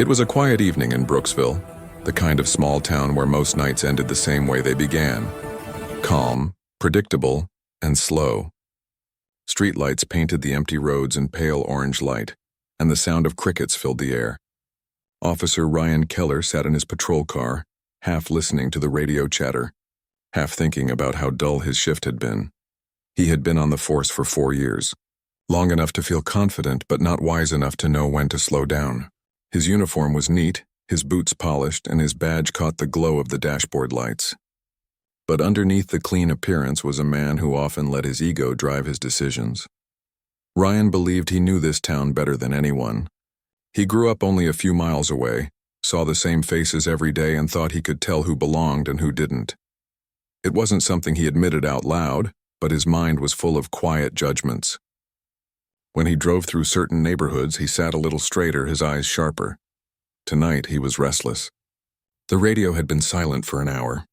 It was a quiet evening in Brooksville, the kind of small town where most nights ended the same way they began. Calm, predictable, and slow. Streetlights painted the empty roads in pale orange light, and the sound of crickets filled the air. Officer Ryan Keller sat in his patrol car, half listening to the radio chatter, half thinking about how dull his shift had been. He had been on the force for 4 years, long enough to feel confident but not wise enough to know when to slow down. His uniform was neat, his boots polished, and his badge caught the glow of the dashboard lights. But underneath the clean appearance was a man who often let his ego drive his decisions. Ryan believed he knew this town better than anyone. He grew up only a few miles away, saw the same faces every day, and thought he could tell who belonged and who didn't. It wasn't something he admitted out loud, but his mind was full of quiet judgments. When he drove through certain neighborhoods, he sat a little straighter, his eyes sharper. Tonight, he was restless. The radio had been silent for an hour.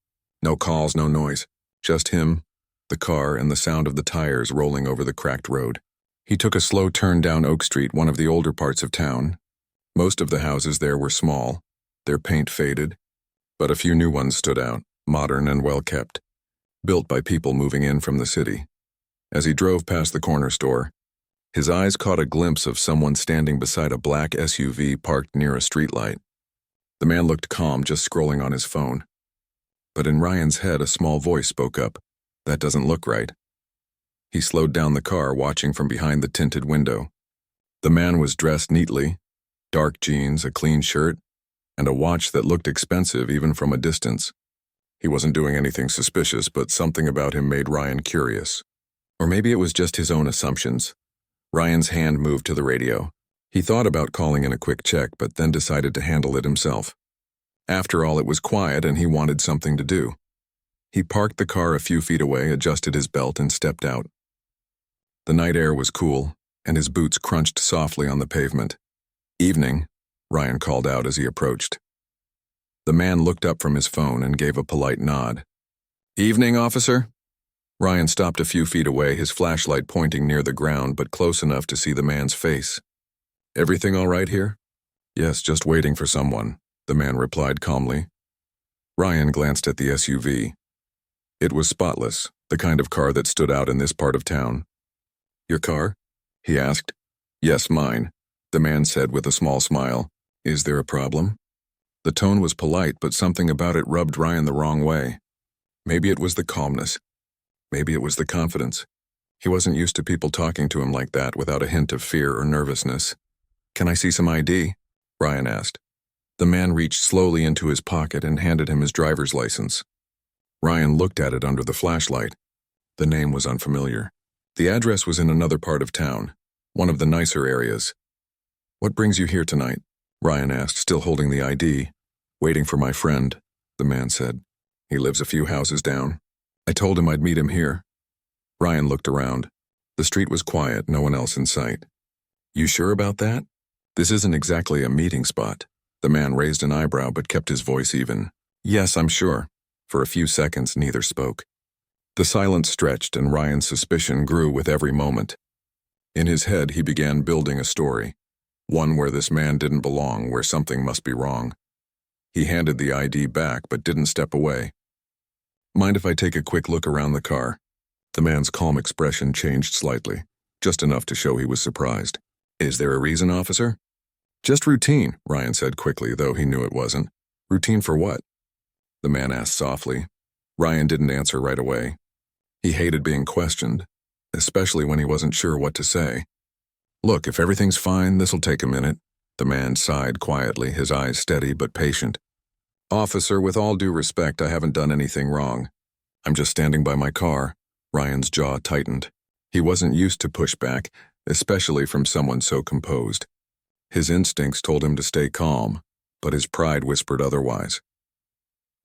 No calls, no noise. Just him, the car, and the sound of the tires rolling over the cracked road. He took a slow turn down Oak Street, one of the older parts of town. Most of the houses there were small, their paint faded, but a few new ones stood out, modern and well-kept, built by people moving in from the city. As he drove past the corner store, his eyes caught a glimpse of someone standing beside a black SUV parked near a streetlight. The man looked calm, just scrolling on his phone. But in Ryan's head, a small voice spoke up. That doesn't look right. He slowed down the car, watching from behind the tinted window. The man was dressed neatly, dark jeans, a clean shirt, and a watch that looked expensive even from a distance. He wasn't doing anything suspicious, but something about him made Ryan curious. Or maybe it was just his own assumptions. Ryan's hand moved to the radio. He thought about calling in a quick check, but then decided to handle it himself. After all, it was quiet and he wanted something to do. He parked the car a few feet away, adjusted his belt, and stepped out. The night air was cool, and his boots crunched softly on the pavement. "Evening," Ryan called out as he approached. The man looked up from his phone and gave a polite nod. "Evening, officer?" Ryan stopped a few feet away, his flashlight pointing near the ground but close enough to see the man's face. "Everything all right here?" "Yes, just waiting for someone," the man replied calmly. Ryan glanced at the SUV. It was spotless, the kind of car that stood out in this part of town. "Your car?" he asked. "Yes, mine," the man said with a small smile. "Is there a problem?" The tone was polite, but something about it rubbed Ryan the wrong way. Maybe it was the calmness. Maybe it was the confidence. He wasn't used to people talking to him like that without a hint of fear or nervousness. "Can I see some ID?" Ryan asked. The man reached slowly into his pocket and handed him his driver's license. Ryan looked at it under the flashlight. The name was unfamiliar. The address was in another part of town, one of the nicer areas. "What brings you here tonight?" Ryan asked, still holding the ID. "Waiting for my friend," the man said. "He lives a few houses down. I told him I'd meet him here." Ryan looked around. The street was quiet, no one else in sight. "You sure about that? This isn't exactly a meeting spot." The man raised an eyebrow but kept his voice even. "Yes, I'm sure." For a few seconds, neither spoke. The silence stretched, and Ryan's suspicion grew with every moment. In his head, he began building a story. One where this man didn't belong, where something must be wrong. He handed the ID back but didn't step away. "Mind if I take a quick look around the car?" The man's calm expression changed slightly, just enough to show he was surprised. "Is there a reason, officer?" "Just routine," Ryan said quickly, though he knew it wasn't. "Routine for what?" the man asked softly. Ryan didn't answer right away. He hated being questioned, especially when he wasn't sure what to say. "Look, if everything's fine, this'll take a minute." The man sighed quietly, his eyes steady but patient. "Officer, with all due respect, I haven't done anything wrong. I'm just standing by my car." Ryan's jaw tightened. He wasn't used to pushback, especially from someone so composed. His instincts told him to stay calm, but his pride whispered otherwise.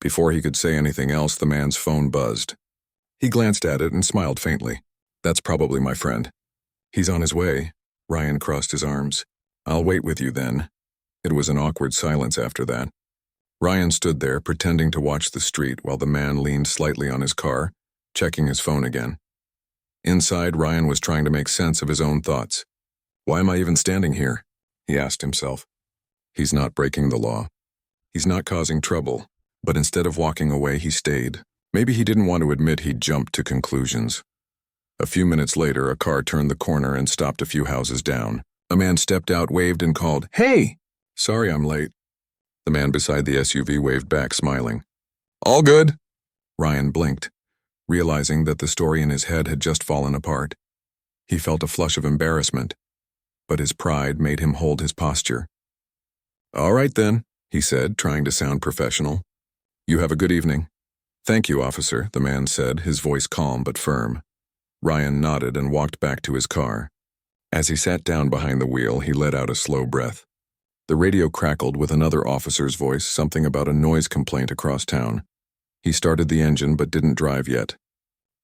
Before he could say anything else, the man's phone buzzed. He glanced at it and smiled faintly. "That's probably my friend." "He's on his way." Ryan crossed his arms. "I'll wait with you then." It was an awkward silence after that. Ryan stood there, pretending to watch the street while the man leaned slightly on his car, checking his phone again. Inside, Ryan was trying to make sense of his own thoughts. "Why am I even standing here?" he asked himself. He's not breaking the law. He's not causing trouble. But instead of walking away, he stayed. Maybe he didn't want to admit he'd jumped to conclusions. A few minutes later, a car turned the corner and stopped a few houses down. A man stepped out, waved, and called, "Hey!" "Sorry I'm late." The man beside the SUV waved back, smiling. "All good." Ryan blinked, realizing that the story in his head had just fallen apart. He felt a flush of embarrassment, but his pride made him hold his posture. "All right then," he said, trying to sound professional. "You have a good evening." "Thank you, officer," the man said, his voice calm but firm. Ryan nodded and walked back to his car. As he sat down behind the wheel, he let out a slow breath. The radio crackled with another officer's voice, something about a noise complaint across town. He started the engine but didn't drive yet.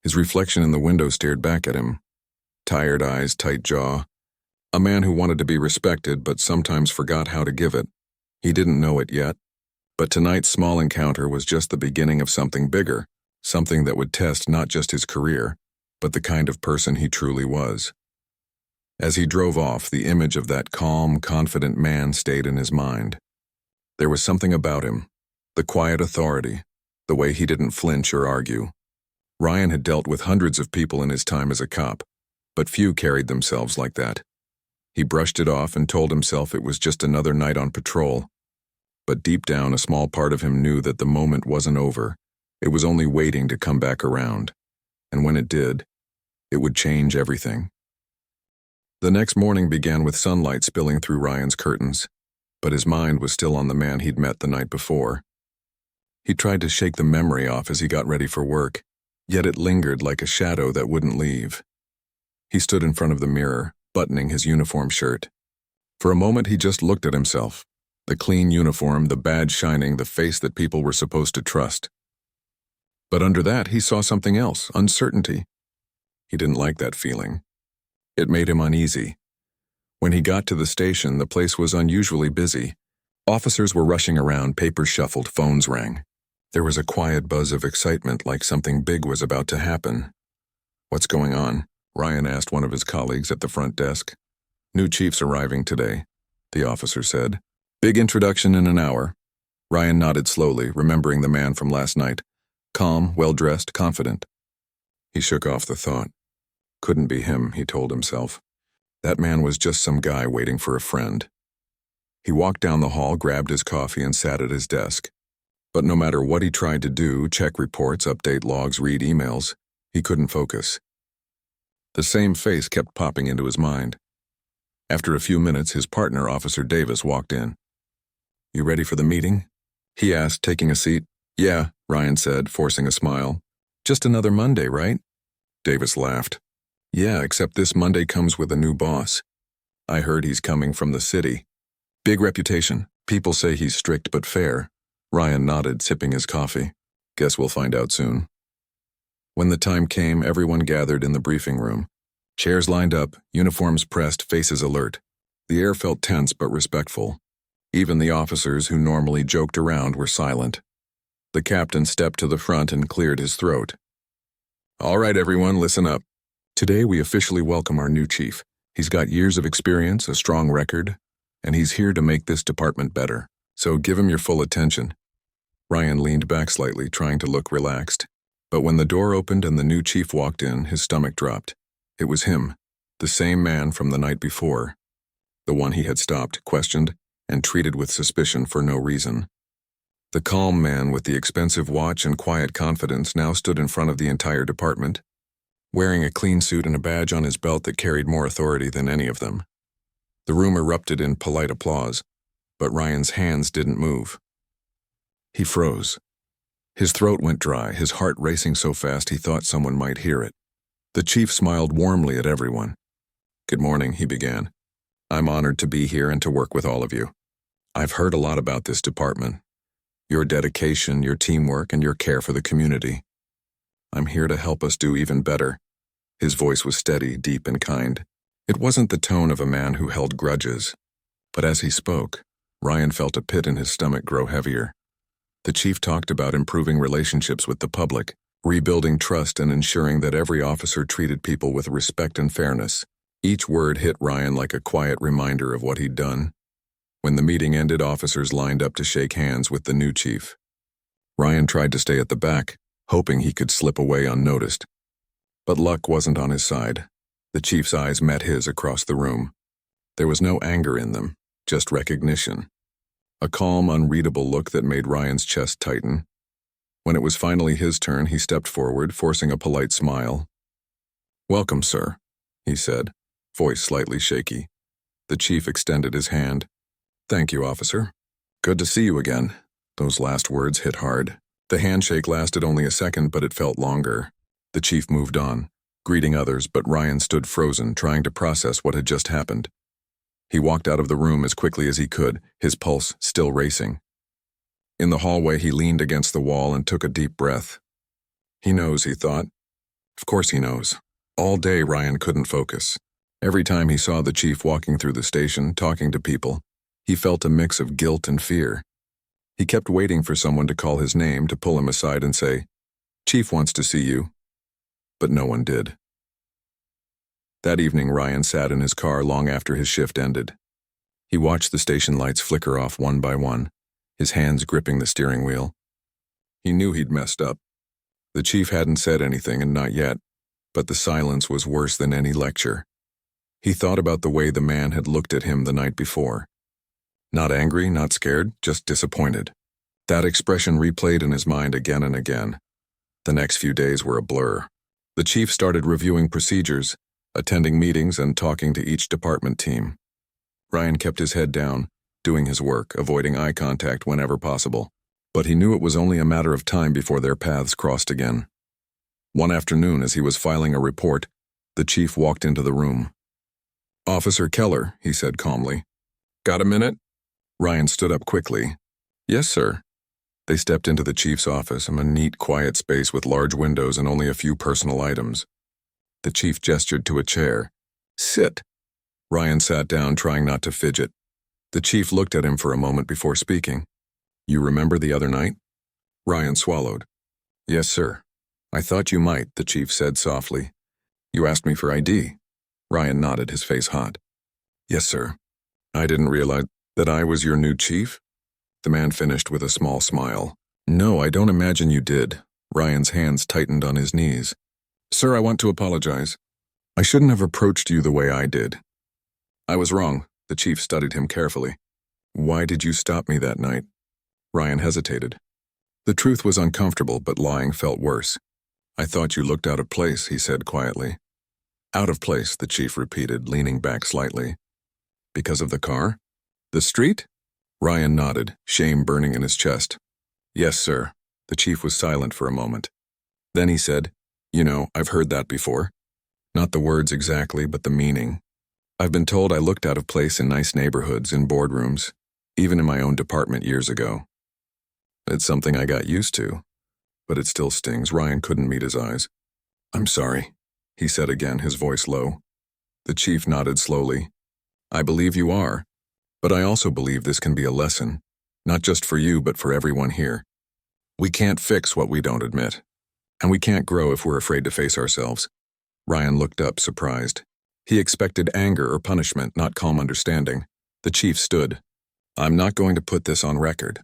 His reflection in the window stared back at him. Tired eyes, tight jaw. A man who wanted to be respected but sometimes forgot how to give it. He didn't know it yet, but tonight's small encounter was just the beginning of something bigger, something that would test not just his career, but the kind of person he truly was. As he drove off, the image of that calm, confident man stayed in his mind. There was something about him, the quiet authority, the way he didn't flinch or argue. Ryan had dealt with hundreds of people in his time as a cop, but few carried themselves like that. He brushed it off and told himself it was just another night on patrol. But deep down, a small part of him knew that the moment wasn't over. It was only waiting to come back around. And when it did, it would change everything. The next morning began with sunlight spilling through Ryan's curtains, but his mind was still on the man he'd met the night before. He tried to shake the memory off as he got ready for work, yet it lingered like a shadow that wouldn't leave. He stood in front of the mirror, buttoning his uniform shirt. For a moment he just looked at himself, the clean uniform, the badge shining, the face that people were supposed to trust. But under that he saw something else, uncertainty. He didn't like that feeling. It made him uneasy. When he got to the station, the place was unusually busy. Officers were rushing around, papers shuffled, phones rang. There was a quiet buzz of excitement, like something big was about to happen. "What's going on?" Ryan asked one of his colleagues at the front desk. "New chief's arriving today," the officer said. "Big introduction in an hour." Ryan nodded slowly, remembering the man from last night. Calm, well-dressed, confident. He shook off the thought. Couldn't be him, he told himself. That man was just some guy waiting for a friend. He walked down the hall, grabbed his coffee, and sat at his desk. But no matter what he tried to do, check reports, update logs, read emails, he couldn't focus. The same face kept popping into his mind. After a few minutes, his partner, Officer Davis, walked in. "You ready for the meeting?" he asked, taking a seat. "Yeah," Ryan said, forcing a smile. "Just another Monday, right?" Davis laughed. "Yeah, except this Monday comes with a new boss. I heard he's coming from the city. Big reputation. People say he's strict but fair." Ryan nodded, sipping his coffee. "Guess we'll find out soon." When the time came, everyone gathered in the briefing room. Chairs lined up, uniforms pressed, faces alert. The air felt tense but respectful. Even the officers who normally joked around were silent. The captain stepped to the front and cleared his throat. "All right, everyone, listen up. Today we officially welcome our new chief. He's got years of experience, a strong record, and he's here to make this department better. So give him your full attention." Ryan leaned back slightly, trying to look relaxed. But when the door opened and the new chief walked in, his stomach dropped. It was him, the same man from the night before. The one he had stopped, questioned, and treated with suspicion for no reason. The calm man with the expensive watch and quiet confidence now stood in front of the entire department, wearing a clean suit and a badge on his belt that carried more authority than any of them. The room erupted in polite applause, but Ryan's hands didn't move. He froze. His throat went dry, his heart racing so fast he thought someone might hear it. The chief smiled warmly at everyone. "Good morning," he began. "I'm honored to be here and to work with all of you. I've heard a lot about this department. Your dedication, your teamwork, and your care for the community. I'm here to help us do even better." His voice was steady, deep, and kind. It wasn't the tone of a man who held grudges. But as he spoke, Ryan felt a pit in his stomach grow heavier. The chief talked about improving relationships with the public, rebuilding trust, and ensuring that every officer treated people with respect and fairness. Each word hit Ryan like a quiet reminder of what he'd done. When the meeting ended, officers lined up to shake hands with the new chief. Ryan tried to stay at the back, hoping he could slip away unnoticed. But luck wasn't on his side. The chief's eyes met his across the room. There was no anger in them, just recognition. A calm, unreadable look that made Ryan's chest tighten. When it was finally his turn, he stepped forward, forcing a polite smile. "Welcome, sir," he said, voice slightly shaky. The chief extended his hand. "Thank you, officer. Good to see you again." Those last words hit hard. The handshake lasted only a second, but it felt longer. The chief moved on, greeting others, but Ryan stood frozen, trying to process what had just happened. He walked out of the room as quickly as he could, his pulse still racing. In the hallway, he leaned against the wall and took a deep breath. He knows, he thought. Of course he knows. All day, Ryan couldn't focus. Every time he saw the chief walking through the station, talking to people, he felt a mix of guilt and fear. He kept waiting for someone to call his name, to pull him aside and say, "Chief wants to see you." But no one did. That evening, Ryan sat in his car long after his shift ended. He watched the station lights flicker off one by one, his hands gripping the steering wheel. He knew he'd messed up. The chief hadn't said anything, and not yet, but the silence was worse than any lecture. He thought about the way the man had looked at him the night before. Not angry, not scared, just disappointed. That expression replayed in his mind again and again. The next few days were a blur. The chief started reviewing procedures, attending meetings, and talking to each department team. Ryan kept his head down, doing his work, avoiding eye contact whenever possible. But he knew it was only a matter of time before their paths crossed again. One afternoon, as he was filing a report, the chief walked into the room. "Officer Keller," he said calmly. "Got a minute?" Ryan stood up quickly. "Yes, sir." They stepped into the chief's office, a neat, quiet space with large windows and only a few personal items. The chief gestured to a chair. "Sit." Ryan sat down, trying not to fidget. The chief looked at him for a moment before speaking. "You remember the other night?" Ryan swallowed. "Yes, sir. I thought you might," the chief said softly. "You asked me for ID." Ryan nodded, his face hot. "Yes, sir. I didn't realize that I was your new chief?" The man finished with a small smile. "No, I don't imagine you did." Ryan's hands tightened on his knees. "Sir, I want to apologize. I shouldn't have approached you the way I did." "I was wrong." The chief studied him carefully. "Why did you stop me that night?" Ryan hesitated. The truth was uncomfortable, but lying felt worse. "I thought you looked out of place," he said quietly. "Out of place," the chief repeated, leaning back slightly. "Because of the car? The street?" Ryan nodded, shame burning in his chest. "Yes, sir." The chief was silent for a moment. Then he said, "You know, I've heard that before. Not the words exactly, but the meaning. I've been told I looked out of place in nice neighborhoods, in boardrooms, even in my own department years ago. It's something I got used to, but it still stings." Ryan couldn't meet his eyes. "I'm sorry," he said again, his voice low. The chief nodded slowly. "I believe you are, but I also believe this can be a lesson, not just for you, but for everyone here. We can't fix what we don't admit, and we can't grow if we're afraid to face ourselves." Ryan looked up, surprised. He expected anger or punishment, not calm understanding. The chief stood. "I'm not going to put this on record,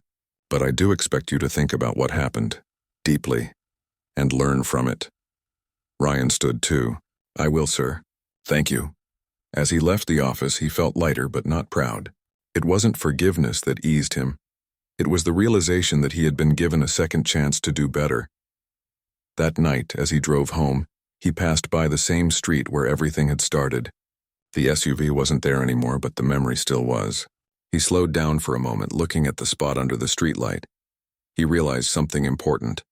but I do expect you to think about what happened, deeply, and learn from it." Ryan stood too. "I will, sir. Thank you." As he left the office, he felt lighter but not proud. It wasn't forgiveness that eased him. It was the realization that he had been given a second chance to do better. That night, as he drove home, he passed by the same street where everything had started. The SUV wasn't there anymore, but the memory still was. He slowed down for a moment, looking at the spot under the streetlight. He realized something important.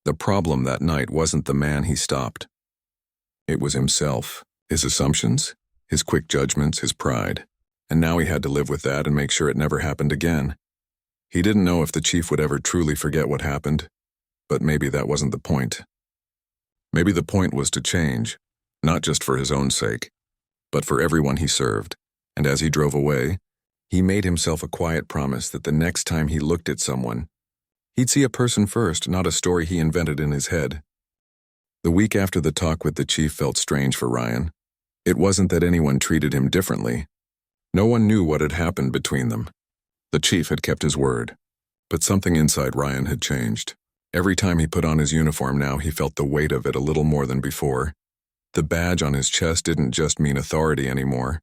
The problem that night wasn't the man he stopped. It was himself, his assumptions, his quick judgments, his pride. And now he had to live with that and make sure it never happened again. He didn't know if the chief would ever truly forget what happened, but maybe that wasn't the point. Maybe the point was to change, not just for his own sake, but for everyone he served. And as he drove away, he made himself a quiet promise that the next time he looked at someone, he'd see a person first, not a story he invented in his head. The week after the talk with the chief felt strange for Ryan. It wasn't that anyone treated him differently. No one knew what had happened between them. The chief had kept his word, but something inside Ryan had changed. Every time he put on his uniform now, he felt the weight of it a little more than before. The badge on his chest didn't just mean authority anymore.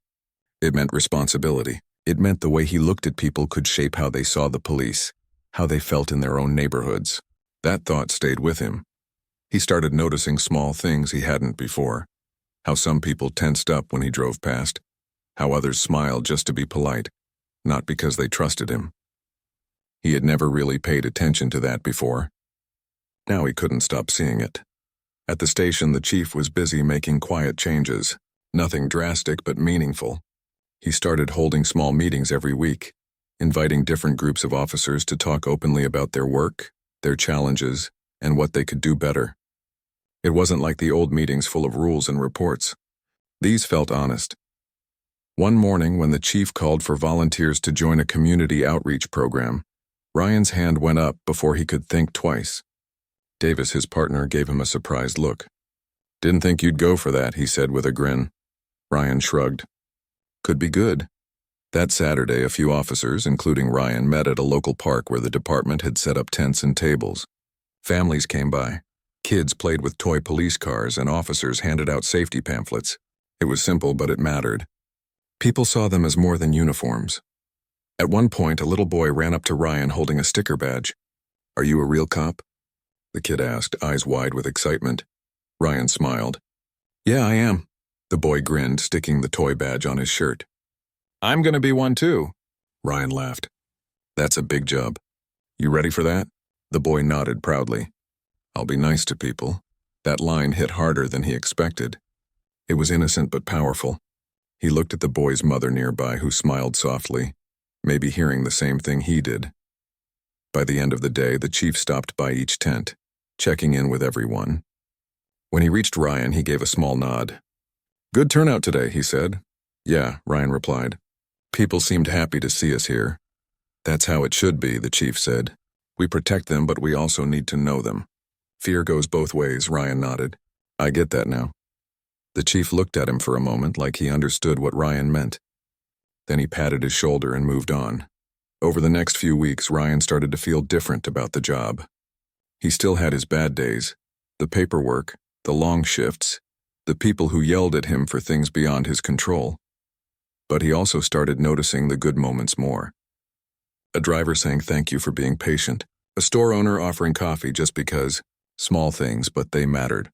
It meant responsibility. It meant the way he looked at people could shape how they saw the police, how they felt in their own neighborhoods. That thought stayed with him. He started noticing small things he hadn't before. How some people tensed up when he drove past. How others smiled just to be polite, not because they trusted him. He had never really paid attention to that before. Now he couldn't stop seeing it. At the station, the chief was busy making quiet changes. Nothing drastic, but meaningful. He started holding small meetings every week, inviting different groups of officers to talk openly about their work, their challenges, and what they could do better. It wasn't like the old meetings full of rules and reports. These felt honest. One morning, when the chief called for volunteers to join a community outreach program, Ryan's hand went up before he could think twice. Davis, his partner, gave him a surprised look. "Didn't think you'd go for that," he said with a grin. Ryan shrugged. "Could be good." That Saturday, a few officers, including Ryan, met at a local park where the department had set up tents and tables. Families came by. Kids played with toy police cars, and officers handed out safety pamphlets. It was simple, but it mattered. People saw them as more than uniforms. At one point, a little boy ran up to Ryan holding a sticker badge. "Are you a real cop?" the kid asked, eyes wide with excitement. Ryan smiled. "Yeah, I am." The boy grinned, sticking the toy badge on his shirt. "I'm gonna be one too." Ryan laughed. "That's a big job. You ready for that?" The boy nodded proudly. "I'll be nice to people." That line hit harder than he expected. It was innocent but powerful. He looked at the boy's mother nearby, who smiled softly, maybe hearing the same thing he did. By the end of the day, the chief stopped by each tent, checking in with everyone. When he reached Ryan, he gave a small nod. "Good turnout today," he said. "Yeah," Ryan replied. "People seemed happy to see us here." "That's how it should be," the chief said. "We protect them, but we also need to know them." "Fear goes both ways," Ryan nodded. "I get that now." The chief looked at him for a moment like he understood what Ryan meant. Then he patted his shoulder and moved on. Over the next few weeks, Ryan started to feel different about the job. He still had his bad days, the paperwork, the long shifts, the people who yelled at him for things beyond his control. But he also started noticing the good moments more. A driver saying thank you for being patient, a store owner offering coffee just because, small things, but they mattered.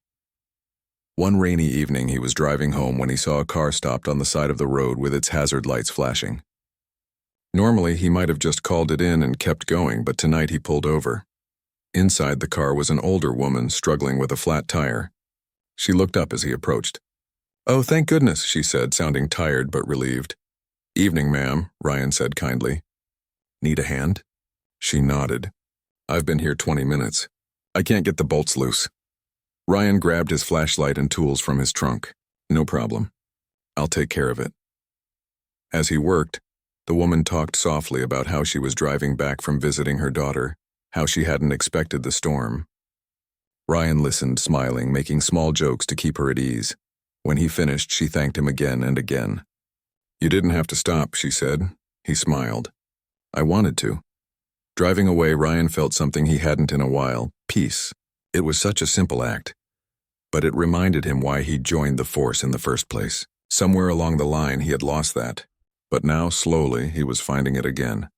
One rainy evening, he was driving home when he saw a car stopped on the side of the road with its hazard lights flashing. Normally, he might have just called it in and kept going, but tonight he pulled over. Inside the car was an older woman struggling with a flat tire. She looked up as he approached. "Oh, thank goodness," she said, sounding tired but relieved. "Evening, ma'am," Ryan said kindly. "Need a hand?" She nodded. "I've been here 20 minutes. I can't get the bolts loose." Ryan grabbed his flashlight and tools from his trunk. "No problem. I'll take care of it." As he worked, the woman talked softly about how she was driving back from visiting her daughter, how she hadn't expected the storm. Ryan listened, smiling, making small jokes to keep her at ease. When he finished, she thanked him again and again. "You didn't have to stop," she said. He smiled. "I wanted to." Driving away, Ryan felt something he hadn't in a while, peace. It was such a simple act, but it reminded him why he joined the force in the first place. Somewhere along the line, he had lost that, but now, slowly, he was finding it again.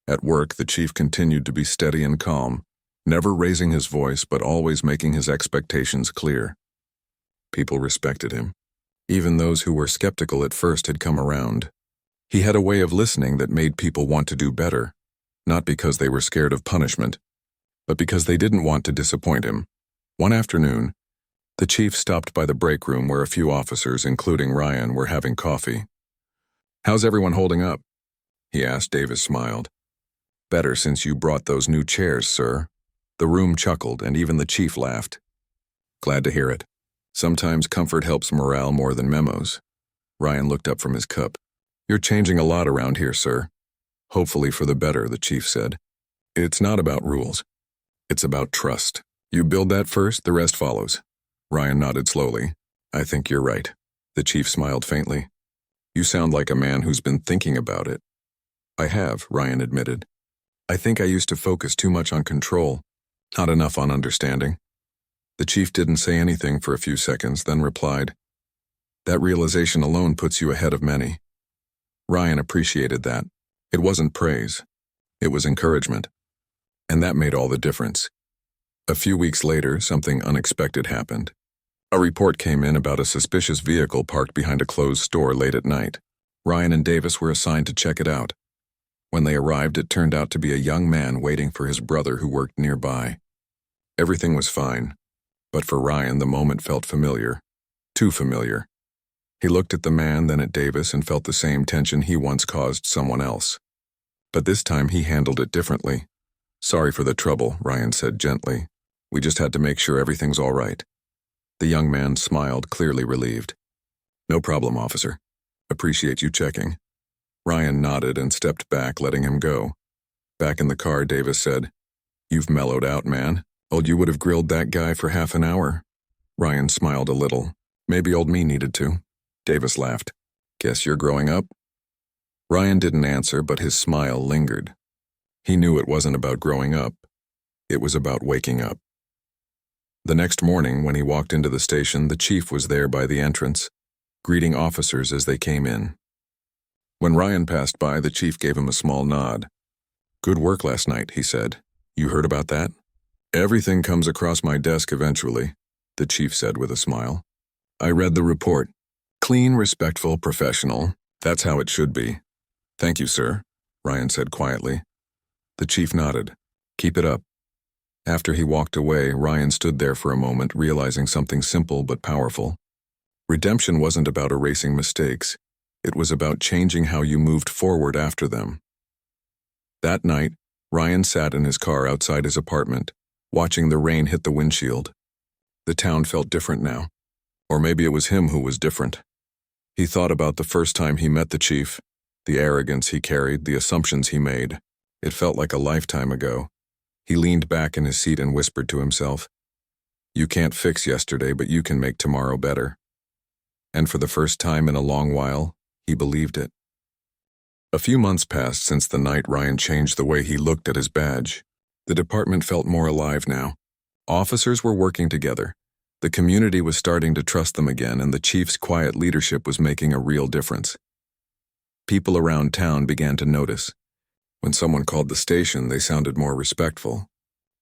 At work, the chief continued to be steady and calm, never raising his voice but always making his expectations clear. People respected him. Even those who were skeptical at first had come around. He had a way of listening that made people want to do better, not because they were scared of punishment, but because they didn't want to disappoint him. One afternoon, the chief stopped by the break room where a few officers, including Ryan, were having coffee. "How's everyone holding up?" he asked. Davis smiled. "Better since you brought those new chairs, sir." The room chuckled, and even the chief laughed. "Glad to hear it. Sometimes comfort helps morale more than memos." Ryan looked up from his cup. "You're changing a lot around here, sir." "Hopefully for the better," the chief said. "It's not about rules. It's about trust. You build that first, the rest follows." Ryan nodded slowly. "I think you're right." The chief smiled faintly. You sound like a man who's been thinking about it. I have, Ryan admitted. I think I used to focus too much on control, not enough on understanding. The chief didn't say anything for a few seconds, then replied, "That realization alone puts you ahead of many." Ryan appreciated that. It wasn't praise. It was encouragement. And that made all the difference. A few weeks later, something unexpected happened. A report came in about a suspicious vehicle parked behind a closed store late at night. Ryan and Davis were assigned to check it out. When they arrived, it turned out to be a young man waiting for his brother who worked nearby. Everything was fine, but for Ryan, the moment felt familiar. Too familiar. He looked at the man, then at Davis, and felt the same tension he once caused someone else. But this time he handled it differently. "Sorry for the trouble," Ryan said gently. "We just had to make sure everything's all right." The young man smiled, clearly relieved. "No problem, officer. Appreciate you checking." Ryan nodded and stepped back, letting him go. Back in the car, Davis said, "You've mellowed out, man. You would have grilled that guy for half an hour." Ryan smiled a little. "Maybe old me needed to." Davis laughed. "Guess you're growing up?" Ryan didn't answer, but his smile lingered. He knew it wasn't about growing up. It was about waking up. The next morning, when he walked into the station, the chief was there by the entrance, greeting officers as they came in. When Ryan passed by, the chief gave him a small nod. "Good work last night," he said. "You heard about that?" "Everything comes across my desk eventually," the chief said with a smile. "I read the report. Clean, respectful, professional. That's how it should be." "Thank you, sir," Ryan said quietly. The chief nodded. "Keep it up." After he walked away, Ryan stood there for a moment, realizing something simple but powerful. Redemption wasn't about erasing mistakes. It was about changing how you moved forward after them. That night, Ryan sat in his car outside his apartment, watching the rain hit the windshield. The town felt different now. Or maybe it was him who was different. He thought about the first time he met the chief, the arrogance he carried, the assumptions he made. It felt like a lifetime ago. He leaned back in his seat and whispered to himself, "You can't fix yesterday, but you can make tomorrow better." And for the first time in a long while, he believed it. A few months passed since the night Ryan changed the way he looked at his badge. The department felt more alive now. Officers were working together. The community was starting to trust them again, and the chief's quiet leadership was making a real difference. People around town began to notice. When someone called the station, they sounded more respectful.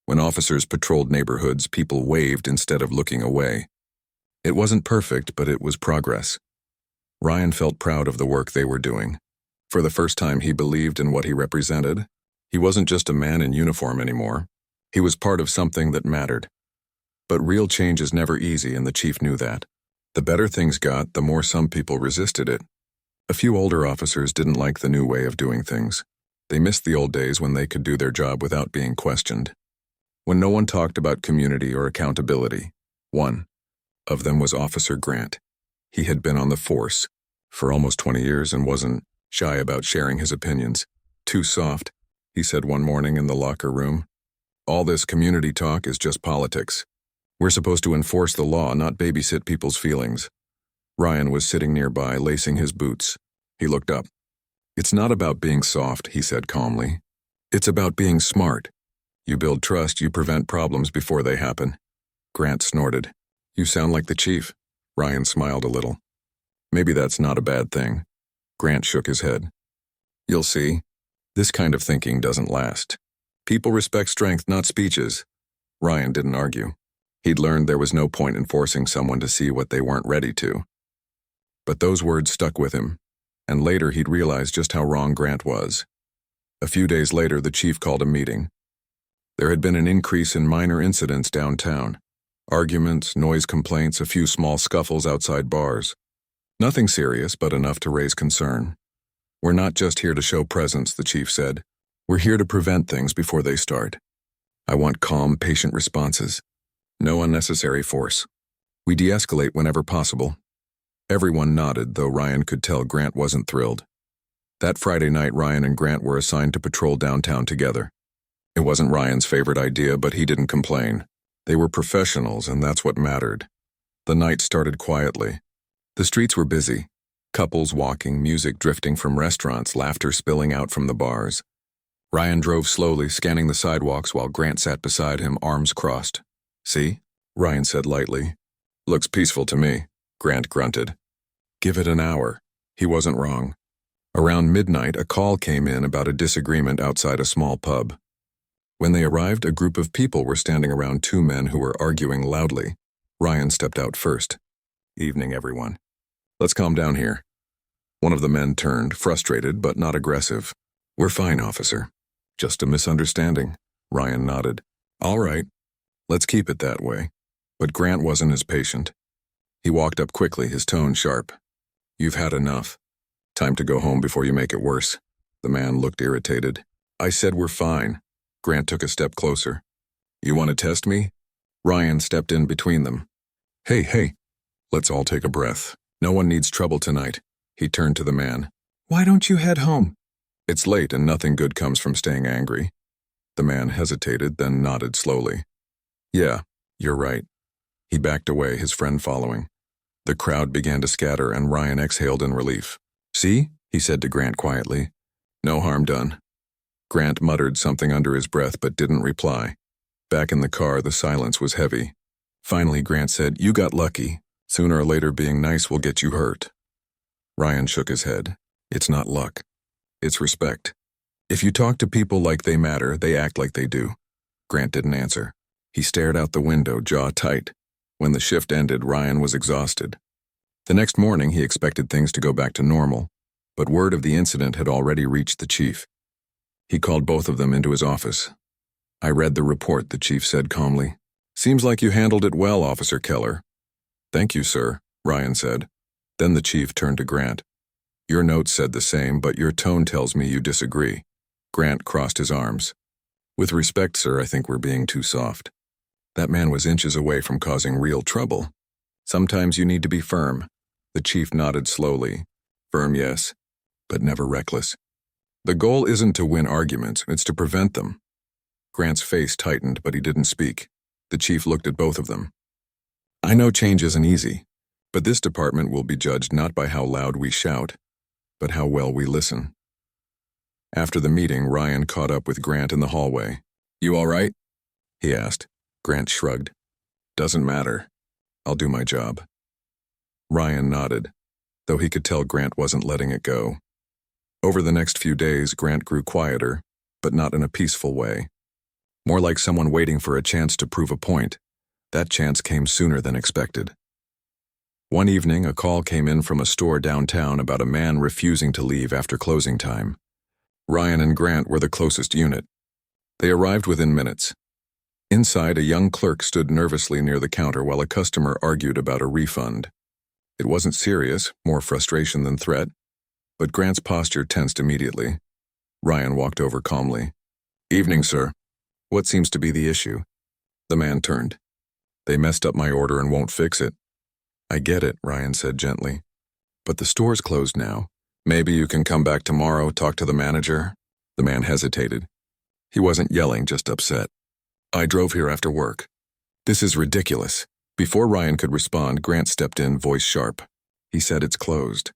When officers patrolled neighborhoods, people waved instead of looking away. It wasn't perfect, but it was progress. Ryan felt proud of the work they were doing. For the first time, he believed in what he represented. He wasn't just a man in uniform anymore. He was part of something that mattered. But real change is never easy, and the chief knew that. The better things got, the more some people resisted it. A few older officers didn't like the new way of doing things. They missed the old days when they could do their job without being questioned. When no one talked about community or accountability. One of them was Officer Grant. He had been on the force for almost 20 years and wasn't shy about sharing his opinions. "Too soft," he said one morning in the locker room. "All this community talk is just politics. We're supposed to enforce the law, not babysit people's feelings." Ryan was sitting nearby, lacing his boots. He looked up. "It's not about being soft," he said calmly. "It's about being smart. You build trust, you prevent problems before they happen." Grant snorted. "You sound like the chief." Ryan smiled a little. "Maybe that's not a bad thing." Grant shook his head. "You'll see. This kind of thinking doesn't last. People respect strength, not speeches." Ryan didn't argue. He'd learned there was no point in forcing someone to see what they weren't ready to. But those words stuck with him, and later he'd realized just how wrong Grant was. A few days later, the chief called a meeting. There had been an increase in minor incidents downtown. Arguments, noise complaints, a few small scuffles outside bars. Nothing serious, but enough to raise concern. "We're not just here to show presence," the chief said. "We're here to prevent things before they start. I want calm, patient responses. No unnecessary force. We de-escalate whenever possible." Everyone nodded, though Ryan could tell Grant wasn't thrilled. That Friday night, Ryan and Grant were assigned to patrol downtown together. It wasn't Ryan's favorite idea, but he didn't complain. They were professionals, and that's what mattered. The night started quietly. The streets were busy. Couples walking, music drifting from restaurants, laughter spilling out from the bars. Ryan drove slowly, scanning the sidewalks while Grant sat beside him, arms crossed. "See?" Ryan said lightly. "Looks peaceful to me," Grant grunted. "Give it an hour." He wasn't wrong. Around midnight, a call came in about a disagreement outside a small pub. When they arrived, a group of people were standing around two men who were arguing loudly. Ryan stepped out first. "Evening, everyone. Let's calm down here." One of the men turned, frustrated but not aggressive. "We're fine, officer. Just a misunderstanding." Ryan nodded. "All right. Let's keep it that way." But Grant wasn't as patient. He walked up quickly, his tone sharp. "You've had enough. Time to go home before you make it worse." The man looked irritated. "I said we're fine." Grant took a step closer. "You want to test me?" Ryan stepped in between them. Hey, let's all take a breath. No one needs trouble tonight." He turned to the man. "Why don't you head home?" "It's late and nothing good comes from staying angry." The man hesitated, then nodded slowly. "Yeah, you're right." He backed away, his friend following. The crowd began to scatter and Ryan exhaled in relief. "See?" he said to Grant quietly. "No harm done." Grant muttered something under his breath but didn't reply. Back in the car, the silence was heavy. Finally, Grant said, "You got lucky. Sooner or later being nice will get you hurt." Ryan shook his head. "It's not luck. It's respect. If you talk to people like they matter, they act like they do." Grant didn't answer. He stared out the window, jaw tight. When the shift ended, Ryan was exhausted. The next morning, he expected things to go back to normal, but word of the incident had already reached the chief. He called both of them into his office. "I read the report," the chief said calmly. "Seems like you handled it well, Officer Keller." "Thank you, sir," Ryan said. Then the chief turned to Grant. "Your notes said the same, but your tone tells me you disagree." Grant crossed his arms. "With respect, sir, I think we're being too soft. That man was inches away from causing real trouble. Sometimes you need to be firm." The chief nodded slowly. "Firm, yes, but never reckless. The goal isn't to win arguments, it's to prevent them." Grant's face tightened, but he didn't speak. The chief looked at both of them. "I know change isn't easy, but this department will be judged not by how loud we shout, but how well we listen." After the meeting, Ryan caught up with Grant in the hallway. "You all right?" he asked. Grant shrugged. "Doesn't matter. I'll do my job." Ryan nodded, though he could tell Grant wasn't letting it go. Over the next few days, Grant grew quieter, but not in a peaceful way. More like someone waiting for a chance to prove a point. That chance came sooner than expected. One evening, a call came in from a store downtown about a man refusing to leave after closing time. Ryan and Grant were the closest unit. They arrived within minutes. Inside, a young clerk stood nervously near the counter while a customer argued about a refund. It wasn't serious, more frustration than threat, but Grant's posture tensed immediately. Ryan walked over calmly. "Evening, sir. What seems to be the issue?" The man turned. "They messed up my order and won't fix it." "I get it," Ryan said gently. "But the store's closed now. Maybe you can come back tomorrow, talk to the manager?" The man hesitated. He wasn't yelling, just upset. "I drove here after work. This is ridiculous." Before Ryan could respond, Grant stepped in, voice sharp. He said, "It's closed."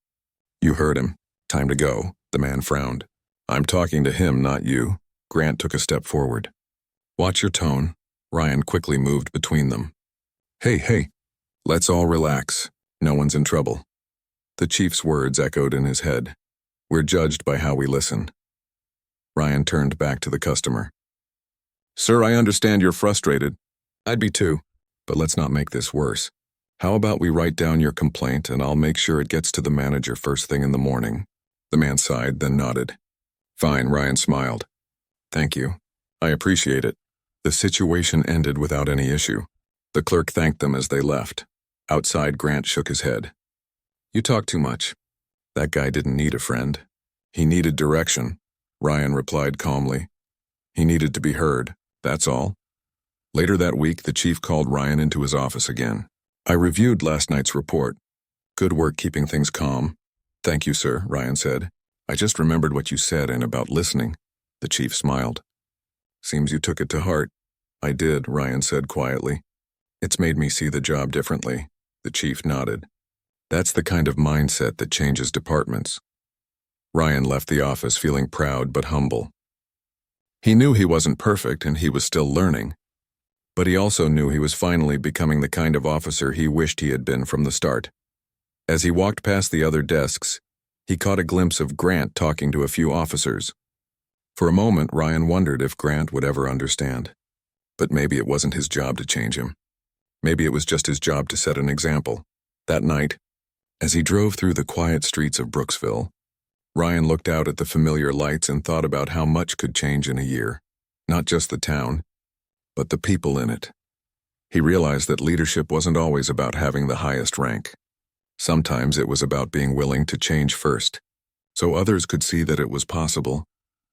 "You heard him. Time to go." The man frowned. "I'm talking to him, not you." Grant took a step forward. "Watch your tone." Ryan quickly moved between them. Hey, let's all relax. No one's in trouble." The chief's words echoed in his head. "We're judged by how we listen." Ryan turned back to the customer. "Sir, I understand you're frustrated. I'd be too. But let's not make this worse. How about we write down your complaint and I'll make sure it gets to the manager first thing in the morning?" The man sighed, then nodded. "Fine," Ryan smiled. "Thank you. I appreciate it." The situation ended without any issue. The clerk thanked them as they left. Outside, Grant shook his head. "You talk too much. That guy didn't need a friend. He needed direction," Ryan replied calmly. "He needed to be heard, that's all." Later that week, the chief called Ryan into his office again. "I reviewed last night's report. Good work keeping things calm." "Thank you, sir," Ryan said. "I just remembered what you said and about listening." The chief smiled. "Seems you took it to heart." "I did," Ryan said quietly. "It's made me see the job differently." The chief nodded. That's the kind of mindset that changes departments. Ryan left the office feeling proud but humble. He knew he wasn't perfect and he was still learning, but he also knew he was finally becoming the kind of officer he wished he had been from the start. As he walked past the other desks, he caught a glimpse of Grant talking to a few officers. For a moment, Ryan wondered if Grant would ever understand. But maybe it wasn't his job to change him. Maybe it was just his job to set an example. That night, as he drove through the quiet streets of Brooksville, Ryan looked out at the familiar lights and thought about how much could change in a year. Not just the town, but the people in it. He realized that leadership wasn't always about having the highest rank. Sometimes it was about being willing to change first, so others could see that it was possible.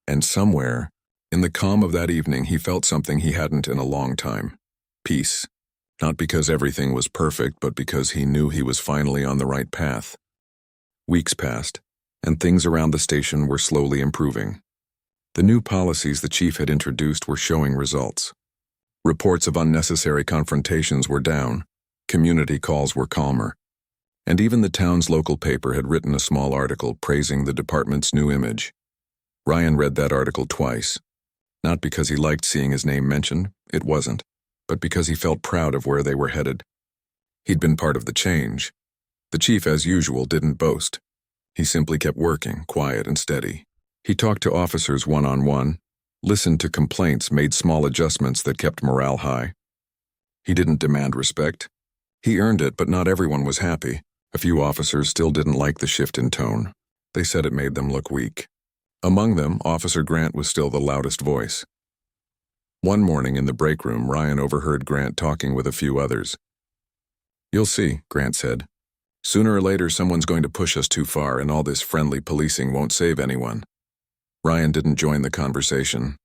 And somewhere, in the calm of that evening, he felt something he hadn't in a long time. Peace. Not because everything was perfect, but because he knew he was finally on the right path. Weeks passed, and things around the station were slowly improving. The new policies the chief had introduced were showing results. Reports of unnecessary confrontations were down, community calls were calmer, and even the town's local paper had written a small article praising the department's new image. Ryan read that article twice, not because he liked seeing his name mentioned, it wasn't, but because he felt proud of where they were headed. He'd been part of the change. The chief, as usual, didn't boast. He simply kept working, quiet and steady. He talked to officers one-on-one, listened to complaints, made small adjustments that kept morale high. He didn't demand respect. He earned it, but not everyone was happy. A few officers still didn't like the shift in tone. They said it made them look weak. Among them, Officer Grant was still the loudest voice. One morning in the break room, Ryan overheard Grant talking with a few others. "You'll see," Grant said. "Sooner or later, someone's going to push us too far, and all this friendly policing won't save anyone." Ryan didn't join the conversation.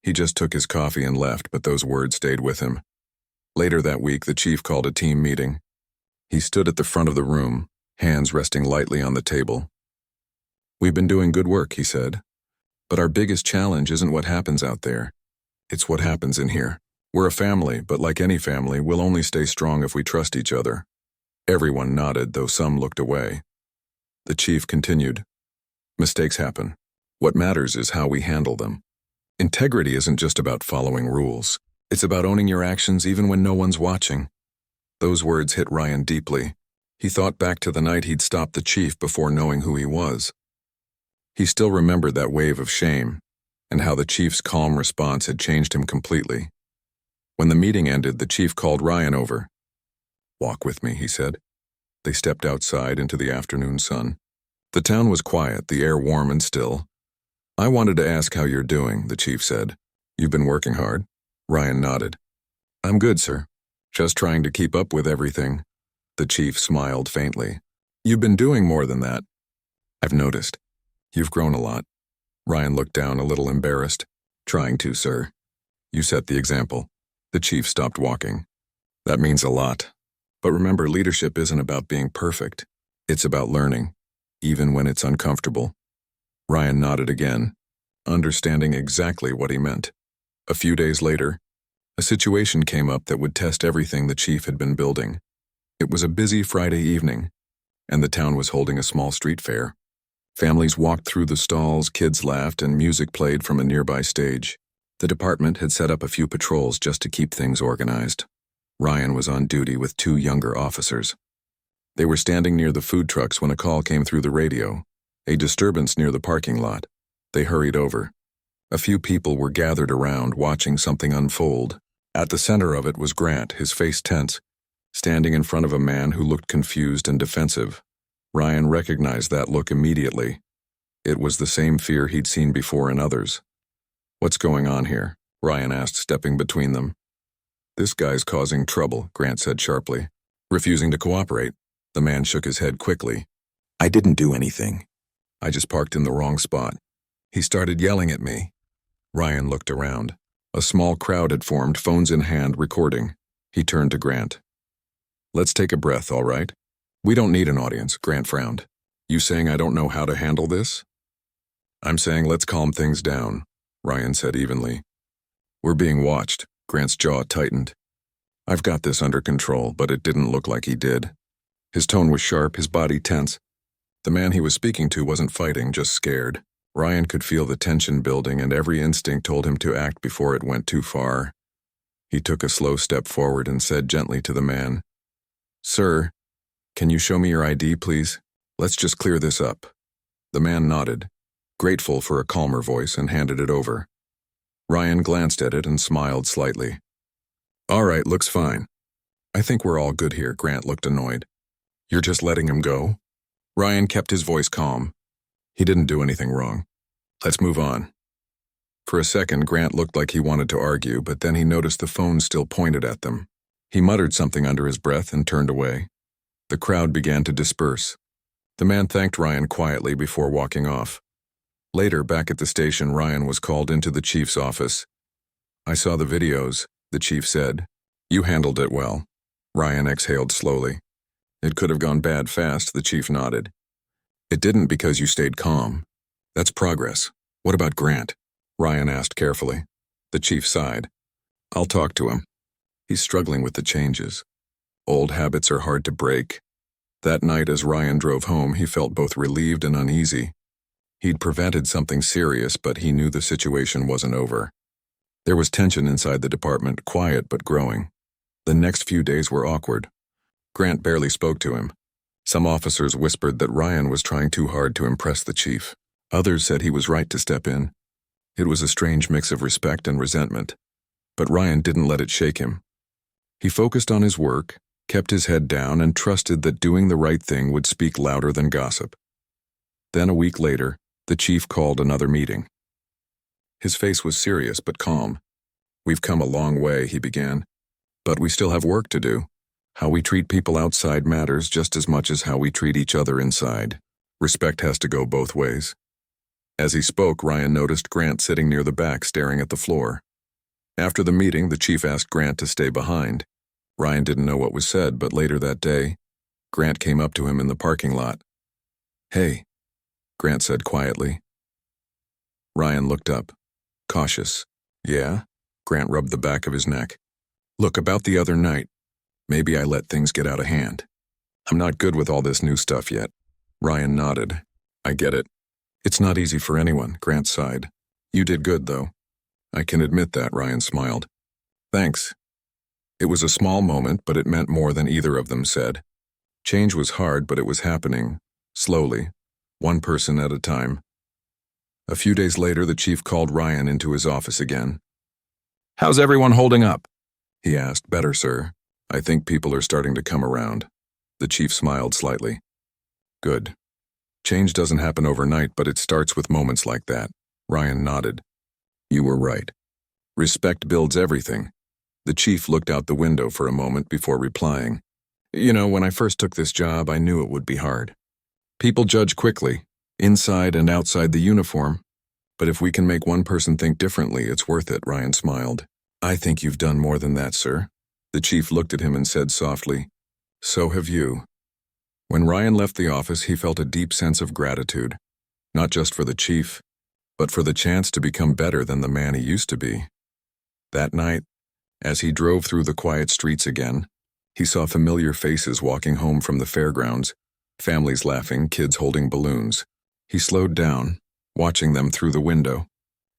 He just took his coffee and left, but those words stayed with him. Later that week, the chief called a team meeting. He stood at the front of the room, hands resting lightly on the table. "We've been doing good work," he said. "But our biggest challenge isn't what happens out there. It's what happens in here. We're a family, but like any family, we'll only stay strong if we trust each other." Everyone nodded, though some looked away. The chief continued. "Mistakes happen. What matters is how we handle them. Integrity isn't just about following rules. It's about owning your actions even when no one's watching." Those words hit Ryan deeply. He thought back to the night he'd stopped the chief before knowing who he was. He still remembered that wave of shame, and how the chief's calm response had changed him completely. When the meeting ended, the chief called Ryan over. "Walk with me," he said. They stepped outside into the afternoon sun. The town was quiet, the air warm and still. "I wanted to ask how you're doing," the chief said. "You've been working hard?" Ryan nodded. "I'm good, sir. Just trying to keep up with everything." The chief smiled faintly. "You've been doing more than that. I've noticed. You've grown a lot." Ryan looked down, a little embarrassed. "Trying to, sir. You set the example." The chief stopped walking. "That means a lot. But remember, leadership isn't about being perfect. It's about learning, even when it's uncomfortable." Ryan nodded again, understanding exactly what he meant. A few days later, a situation came up that would test everything the chief had been building. It was a busy Friday evening, and the town was holding a small street fair. Families walked through the stalls, kids laughed, and music played from a nearby stage. The department had set up a few patrols just to keep things organized. Ryan was on duty with two younger officers. They were standing near the food trucks when a call came through the radio. A disturbance near the parking lot. They hurried over. A few people were gathered around, watching something unfold. At the center of it was Grant, his face tense, standing in front of a man who looked confused and defensive. Ryan recognized that look immediately. It was the same fear he'd seen before in others. "What's going on here?" Ryan asked, stepping between them. "This guy's causing trouble," Grant said sharply. Refusing to cooperate, the man shook his head quickly. "I didn't do anything. I just parked in the wrong spot. He started yelling at me." Ryan looked around. A small crowd had formed, phones in hand, recording. He turned to Grant. "Let's take a breath, all right? We don't need an audience," Grant frowned. "You saying I don't know how to handle this?" "I'm saying let's calm things down," Ryan said evenly. "We're being watched." Grant's jaw tightened. "I've got this under control," but it didn't look like he did. His tone was sharp, his body tense. The man he was speaking to wasn't fighting, just scared. Ryan could feel the tension building, and every instinct told him to act before it went too far. He took a slow step forward and said gently to the man, "Sir, can you show me your ID, please? Let's just clear this up." The man nodded, grateful for a calmer voice, and handed it over. Ryan glanced at it and smiled slightly. "All right, looks fine. I think we're all good here." Grant looked annoyed. "You're just letting him go?" Ryan kept his voice calm. "He didn't do anything wrong. Let's move on." For a second, Grant looked like he wanted to argue, but then he noticed the phone still pointed at them. He muttered something under his breath and turned away. The crowd began to disperse. The man thanked Ryan quietly before walking off. Later, back at the station, Ryan was called into the chief's office. "I saw the videos," the chief said. "You handled it well." Ryan exhaled slowly. "It could have gone bad fast," the chief nodded. "It didn't because you stayed calm. That's progress. What about Grant?" Ryan asked carefully. The chief sighed. "I'll talk to him. He's struggling with the changes. Old habits are hard to break." That night, as Ryan drove home, he felt both relieved and uneasy. He'd prevented something serious, but he knew the situation wasn't over. There was tension inside the department, quiet but growing. The next few days were awkward. Grant barely spoke to him. Some officers whispered that Ryan was trying too hard to impress the chief. Others said he was right to step in. It was a strange mix of respect and resentment. But Ryan didn't let it shake him. He focused on his work, kept his head down, and trusted that doing the right thing would speak louder than gossip. Then a week later, the chief called another meeting. His face was serious but calm. "We've come a long way," he began. "But we still have work to do. How we treat people outside matters just as much as how we treat each other inside. Respect has to go both ways." As he spoke, Ryan noticed Grant sitting near the back, staring at the floor. After the meeting, the chief asked Grant to stay behind. Ryan didn't know what was said, but later that day, Grant came up to him in the parking lot. "Hey," Grant said quietly. Ryan looked up, cautious. "Yeah?" Grant rubbed the back of his neck. "Look, about the other night, maybe I let things get out of hand. I'm not good with all this new stuff yet." Ryan nodded. "I get it. It's not easy for anyone," Grant sighed. "You did good, though." "I can admit that," Ryan smiled. "Thanks." It was a small moment, but it meant more than either of them said. Change was hard, but it was happening, slowly, one person at a time. A few days later, the chief called Ryan into his office again. "How's everyone holding up?" he asked. "Better, sir. I think people are starting to come around." The chief smiled slightly. "Good. Change doesn't happen overnight, but it starts with moments like that." Ryan nodded. "You were right. Respect builds everything." The chief looked out the window for a moment before replying. "You know, when I first took this job, I knew it would be hard. People judge quickly, inside and outside the uniform. But if we can make one person think differently, it's worth it." Ryan smiled. "I think you've done more than that, sir." The chief looked at him and said softly, "So have you." When Ryan left the office, he felt a deep sense of gratitude, not just for the chief, but for the chance to become better than the man he used to be. That night, as he drove through the quiet streets again, he saw familiar faces walking home from the fairgrounds, families laughing, kids holding balloons. He slowed down, watching them through the window,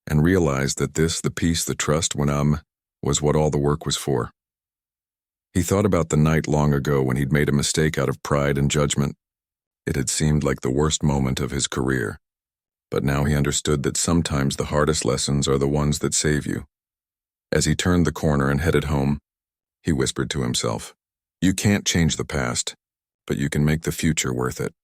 and realized that the peace, the trust, was what all the work was for. He thought about the night long ago when he'd made a mistake out of pride and judgment. It had seemed like the worst moment of his career. But now he understood that sometimes the hardest lessons are the ones that save you. As he turned the corner and headed home, he whispered to himself, "You can't change the past, but you can make the future worth it."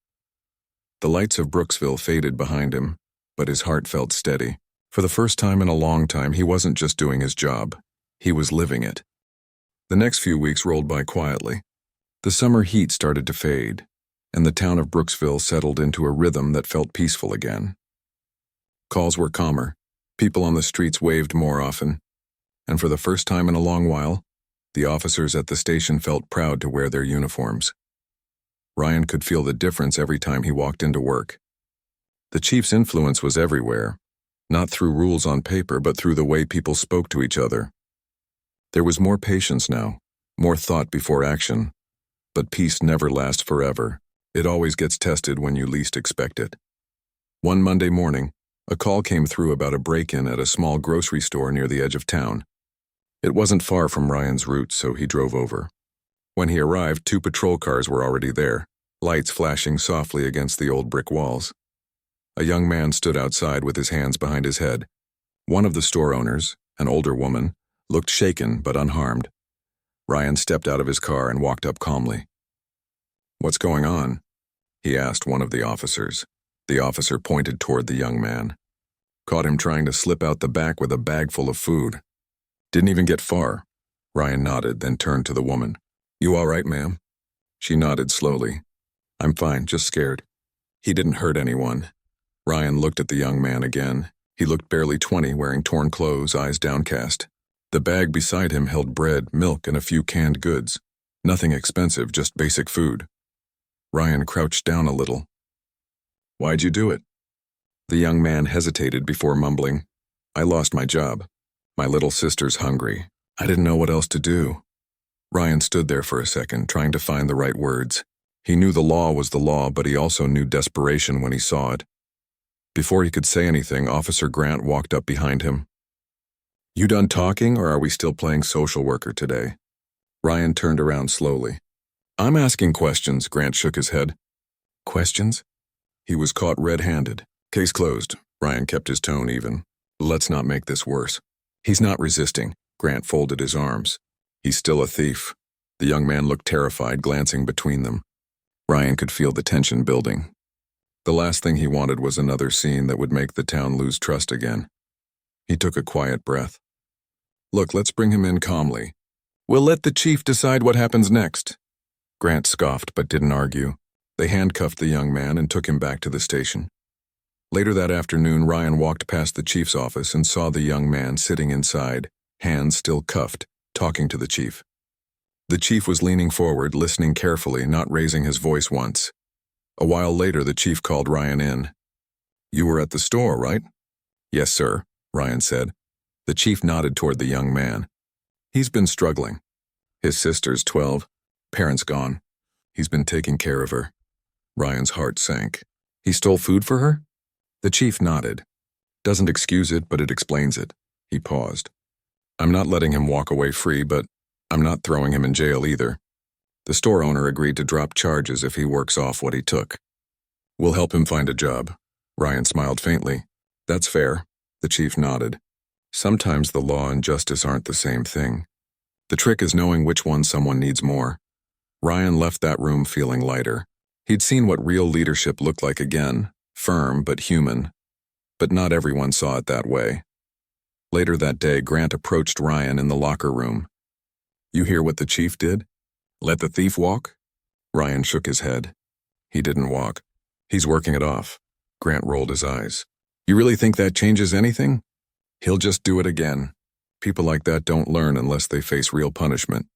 The lights of Brooksville faded behind him, but his heart felt steady. For the first time in a long time, he wasn't just doing his job. He was living it. The next few weeks rolled by quietly. The summer heat started to fade, and the town of Brooksville settled into a rhythm that felt peaceful again. Calls were calmer, people on the streets waved more often, and for the first time in a long while, the officers at the station felt proud to wear their uniforms. Ryan could feel the difference every time he walked into work. The chief's influence was everywhere, not through rules on paper, but through the way people spoke to each other. There was more patience now, more thought before action, But peace never lasts forever. It always gets tested when you least expect it. One Monday morning, a call came through about a break-in at a small grocery store near the edge of town. It wasn't far from Ryan's route, so he drove over. When he arrived, 2 patrol cars were already there, lights flashing softly against the old brick walls. A young man stood outside with his hands behind his head. One of the store owners, an older woman, looked shaken but unharmed. Ryan stepped out of his car and walked up calmly. "What's going on?" he asked one of the officers. The officer pointed toward the young man. "Caught him trying to slip out the back with a bag full of food. Didn't even get far." Ryan nodded, then turned to the woman. "You all right, ma'am?" She nodded slowly. "I'm fine, just scared." "He didn't hurt anyone." Ryan looked at the young man again. He looked barely 20, wearing torn clothes, eyes downcast. The bag beside him held bread, milk, and a few canned goods. Nothing expensive, just basic food. Ryan crouched down a little. "Why'd you do it?" The young man hesitated before mumbling, "I lost my job. My little sister's hungry. I didn't know what else to do." Ryan stood there for a second, trying to find the right words. He knew the law was the law, but he also knew desperation when he saw it. Before he could say anything, Officer Grant walked up behind him. "You done talking, or are we still playing social worker today?" Ryan turned around slowly. "I'm asking questions," Grant shook his head. "Questions?" He was caught red-handed. "Case closed." Ryan kept his tone even. "Let's not make this worse." "He's not resisting." Grant folded his arms. "He's still a thief." The young man looked terrified, glancing between them. Ryan could feel the tension building. The last thing he wanted was another scene that would make the town lose trust again. He took a quiet breath. "Look, let's bring him in calmly. We'll let the chief decide what happens next." Grant scoffed but didn't argue. They handcuffed the young man and took him back to the station. Later that afternoon, Ryan walked past the chief's office and saw the young man sitting inside, hands still cuffed, talking to the chief. The chief was leaning forward, listening carefully, not raising his voice once. A while later, the chief called Ryan in. "You were at the store, right?" "Yes, sir," Ryan said. The chief nodded toward the young man. "He's been struggling. His sister's 12, parents gone. He's been taking care of her." Ryan's heart sank. "He stole food for her?" The chief nodded. "Doesn't excuse it, but it explains it." He paused. "I'm not letting him walk away free, but I'm not throwing him in jail either." The store owner agreed to drop charges if he works off what he took. "We'll help him find a job." Ryan smiled faintly. "That's fair." The chief nodded. "Sometimes the law and justice aren't the same thing. The trick is knowing which one someone needs more." Ryan left that room feeling lighter. He'd seen what real leadership looked like again, firm but human. But not everyone saw it that way. Later that day, Grant approached Ryan in the locker room. "You hear what the chief did? Let the thief walk?" Ryan shook his head. "He didn't walk. He's working it off." Grant rolled his eyes. "You really think that changes anything? He'll just do it again. People like that don't learn unless they face real punishment."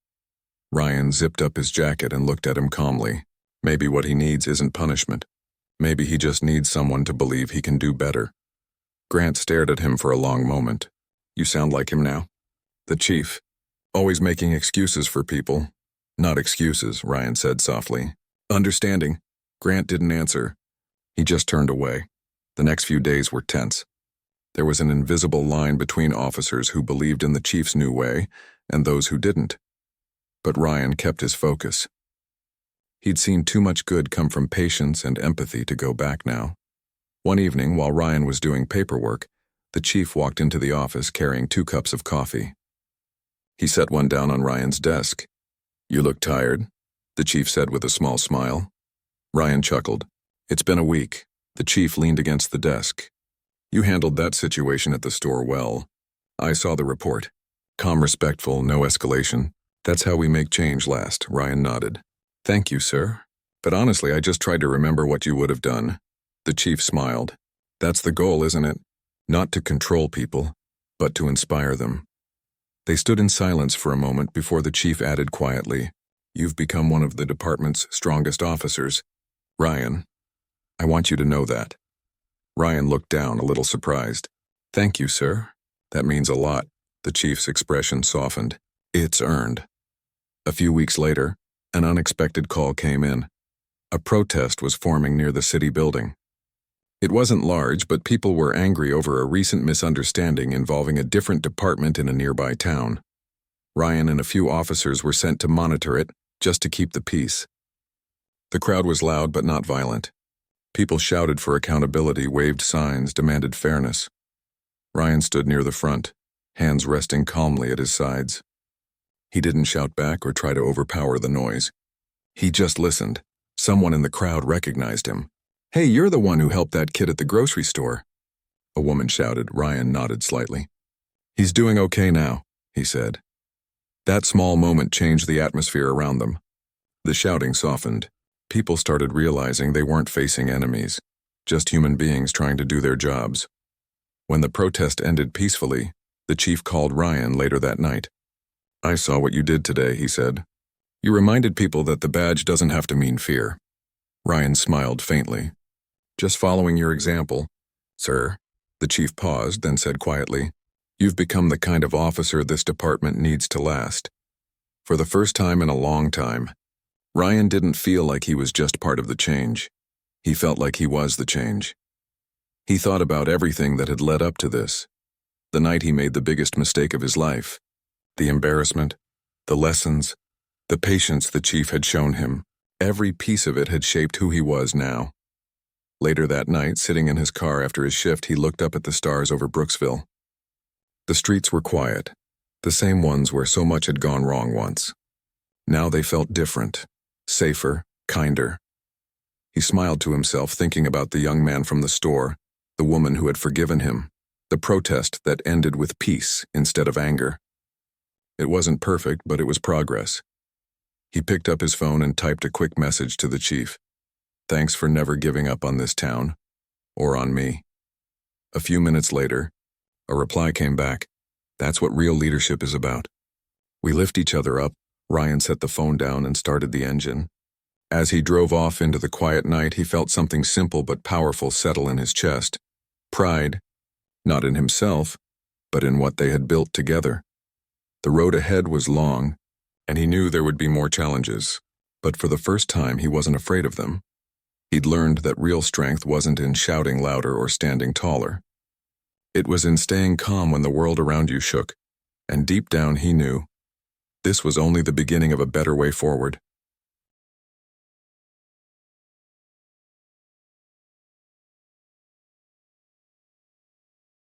Ryan zipped up his jacket and looked at him calmly. Maybe what he needs isn't punishment. Maybe he just needs someone to believe he can do better. Grant stared at him for a long moment. "You sound like him now." "The chief. Always making excuses for people." "Not excuses," Ryan said softly. "Understanding." Grant didn't answer. He just turned away. The next few days were tense. There was an invisible line between officers who believed in the chief's new way and those who didn't. But Ryan kept his focus. He'd seen too much good come from patience and empathy to go back now. One evening, while Ryan was doing paperwork, the chief walked into the office carrying 2 cups of coffee. He set one down on Ryan's desk. "You look tired," the chief said with a small smile. Ryan chuckled. "It's been a week." The chief leaned against the desk. "You handled that situation at the store well. I saw the report. Calm, respectful, no escalation. That's how we make change last." Ryan nodded. "Thank you, sir. But honestly, I just tried to remember what you would have done." The chief smiled. "That's the goal, isn't it? Not to control people, but to inspire them." They stood in silence for a moment before the chief added quietly, "You've become one of the department's strongest officers. Ryan, I want you to know that." Ryan looked down, a little surprised. "Thank you, sir. That means a lot." The chief's expression softened. "It's earned." A few weeks later, An unexpected call came in. A protest was forming near the city building. It wasn't large, but people were angry over a recent misunderstanding involving a different department in a nearby town. Ryan and a few officers were sent to monitor it, just to keep the peace. The crowd was loud but not violent. People shouted for accountability, waved signs, demanded fairness. Ryan stood near the front, hands resting calmly at his sides. He didn't shout back or try to overpower the noise. He just listened. Someone in the crowd recognized him. "Hey, you're the one who helped that kid at the grocery store." A woman shouted. Ryan nodded slightly. "He's doing okay now," he said. That small moment changed the atmosphere around them. The shouting softened. People started realizing they weren't facing enemies, just human beings trying to do their jobs. When the protest ended peacefully, the chief called Ryan later that night. "I saw what you did today," he said. "You reminded people that the badge doesn't have to mean fear." Ryan smiled faintly. "Just following your example, sir." The chief paused, then said quietly, "You've become the kind of officer this department needs to last." For the first time in a long time, Ryan didn't feel like he was just part of the change. He felt like he was the change. He thought about everything that had led up to this. The night he made the biggest mistake of his life. The embarrassment, the lessons, the patience the chief had shown him. Every piece of it had shaped who he was now. Later that night, sitting in his car after his shift, he looked up at the stars over Brooksville. The streets were quiet, the same ones where so much had gone wrong once. Now they felt different, safer, kinder. He smiled to himself, thinking about the young man from the store, the woman who had forgiven him, the protest that ended with peace instead of anger. It wasn't perfect, but it was progress. He picked up his phone and typed a quick message to the chief. "Thanks for never giving up on this town, or on me." A few minutes later, a reply came back. "That's what real leadership is about." "We lift each other up." Ryan set the phone down and started the engine. As he drove off into the quiet night, he felt something simple but powerful settle in his chest. Pride, not in himself, but in what they had built together. The road ahead was long, and he knew there would be more challenges, but for the first time he wasn't afraid of them. He'd learned that real strength wasn't in shouting louder or standing taller. It was in staying calm when the world around you shook, and deep down he knew this was only the beginning of a better way forward.